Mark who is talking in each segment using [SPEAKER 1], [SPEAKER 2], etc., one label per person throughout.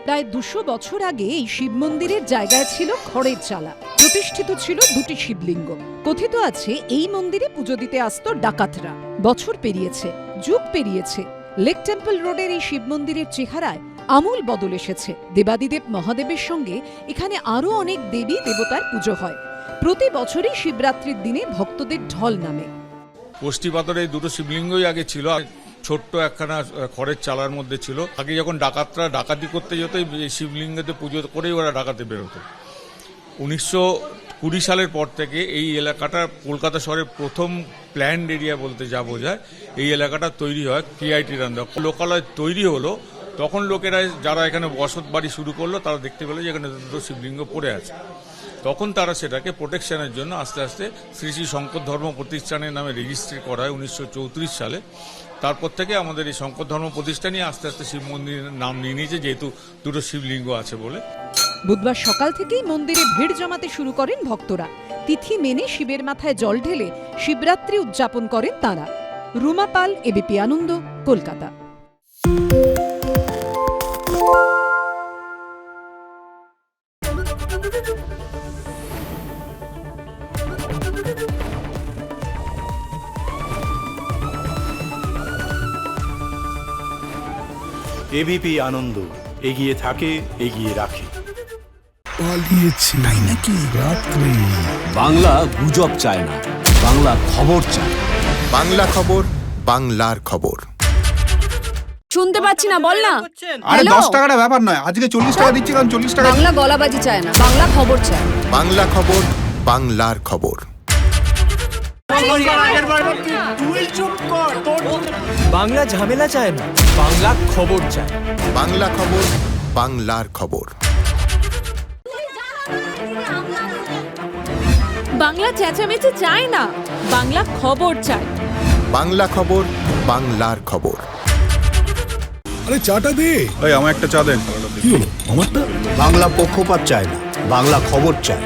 [SPEAKER 1] প্রায় 200 বছর আগে এই শিব মন্দিরের জায়গায় ছিল খড়ের চালা। প্রতিষ্ঠিত ছিল দুটি শিবলিঙ্গ। কথিত আছে এই মন্দিরে পুজো দিতে আসতো ডাকাতরা। বছর পেরিয়েছে, যুগ পেরিয়েছে, লেক টেম্পল রোডের এই শিব মন্দিরের চেহারায় আমূল বদল এসেছে। দেবাদিদেব মহাদেবের সঙ্গে এখানে আরো অনেক দেবী দেবতার পুজো হয়। প্রতি বছরই শিবরাত্রির দিনে ভক্তদের ঢল নামে।
[SPEAKER 2] কোষ্ঠীপাথরে এই দুটো শিবলিঙ্গই আগে ছিল, ছোট্ট একখানা খড়ের চালার মধ্যে ছিল। আগে যখন ডাকাতরা ডাকাতি করতে যেত এই শিবলিঙ্গতে পুজো করেই ওরা ডাকাতে বেরোতো। 1920 সালের পর থেকে এই এলাকাটা কলকাতা শহরের প্রথম প্ল্যান্ড এরিয়া বলতে যা বোঝায়, এই এলাকাটা তৈরি হয় কেআইটির আন্ডারে। লোকালয় তৈরি হলো, তখন লোকেরা যারা এখানে বসত বাড়ি শুরু করলো তারা দেখতে পেলো যে এখানে দুটো শিবলিঙ্গ পড়ে আছে। তখন তারা সেটাকে প্রোটেকশনের জন্য আস্তে আস্তে শ্রী শ্রী শঙ্কর ধর্ম প্রতিষ্ঠানের নামে রেজিস্ট্রি করা হয় 1934 সালে। তারপর থেকে আমাদের এই শঙ্কর ধর্ম প্রতিষ্ঠানই আস্তে আস্তে শিব মন্দিরের নাম নিয়ে নিয়েছে, যেহেতু দুটো শিবলিঙ্গ আছে বলে।
[SPEAKER 1] বুধবার সকাল থেকেই মন্দিরে ভিড় জমাতে শুরু করেন ভক্তরা। তিথি মেনে শিবের মাথায় জল ঢেলে শিবরাত্রি উদযাপন করেন তাঁরা। রুমা পাল, এবিপি আনন্দ, কলকাতা।
[SPEAKER 3] এবিপি আনন্দ, এগিয়ে থাকে, এগিয়ে রাখে।
[SPEAKER 4] পালিয়েছে তাই নাকি? রাত্রি
[SPEAKER 5] বাংলা গুজব চায় না, বাংলা খবর চায়।
[SPEAKER 6] বাংলা খবর, বাংলার খবর।
[SPEAKER 7] শুনতে পাচ্ছি না, বল না।
[SPEAKER 4] আরে 10 টাকাটা ব্যাপার নয়, আজকে 40 টাকা দিচ্ছি, কারণ 40 টাকা।
[SPEAKER 7] বাংলা গলাবাজি চায় না, বাংলা খবর চায়।
[SPEAKER 6] বাংলা খবর, বাংলার খবর।
[SPEAKER 5] বাংলা ঝামেলা চায় না, বাংলা খবর চায়।
[SPEAKER 6] বাংলা খবর, বাংলার খবর।
[SPEAKER 7] বাংলা চেঁচামেচি চায় না, বাংলা খবর চায়।
[SPEAKER 6] বাংলা খবর, বাংলার খবর।
[SPEAKER 4] আরে চাটা দে।
[SPEAKER 3] এই আমার একটা চা দেন।
[SPEAKER 4] কি হলো আমারটা?
[SPEAKER 3] বাংলা পক্ষপাত চায় না, বাংলা খবর চায়।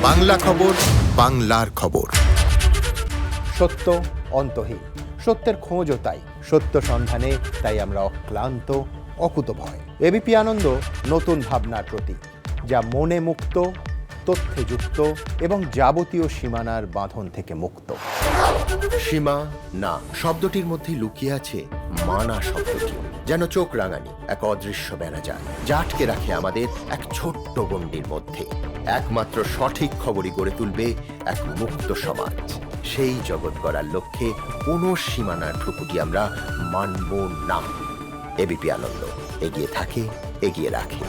[SPEAKER 6] বাংলা খবর, বাংলার খবর।
[SPEAKER 8] সত্য অন্তহীন, সত্যের খোঁজও তাই, সত্য সন্ধানে তাই আমরা অক্লান্ত, অকুতভয়। এবিপি আনন্দ নতুন ভাবনার প্রতীক, যা মনে মুক্ত, তথ্যে যুক্ত এবং যাবতীয় সীমানার বাঁধন থেকে মুক্ত।
[SPEAKER 6] সীমা না শব্দটির মধ্যে লুকিয়ে আছে মানা শব্দটি, যেন চোখ রাঙানি এক অদৃশ্য বেড়াজাল, যা আটকে রাখে আমাদের এক ছোট্ট গণ্ডির মধ্যে। একমাত্র সঠিক খবরই গড়ে তুলবে এক মুক্ত সমাজ। সেই জগৎ গড়ার লক্ষ্যে কোনো সীমানার ঠুকুটি আমরা মানব না। এবিপি আনন্দ, এগিয়ে থাকে, এগিয়ে রাখে।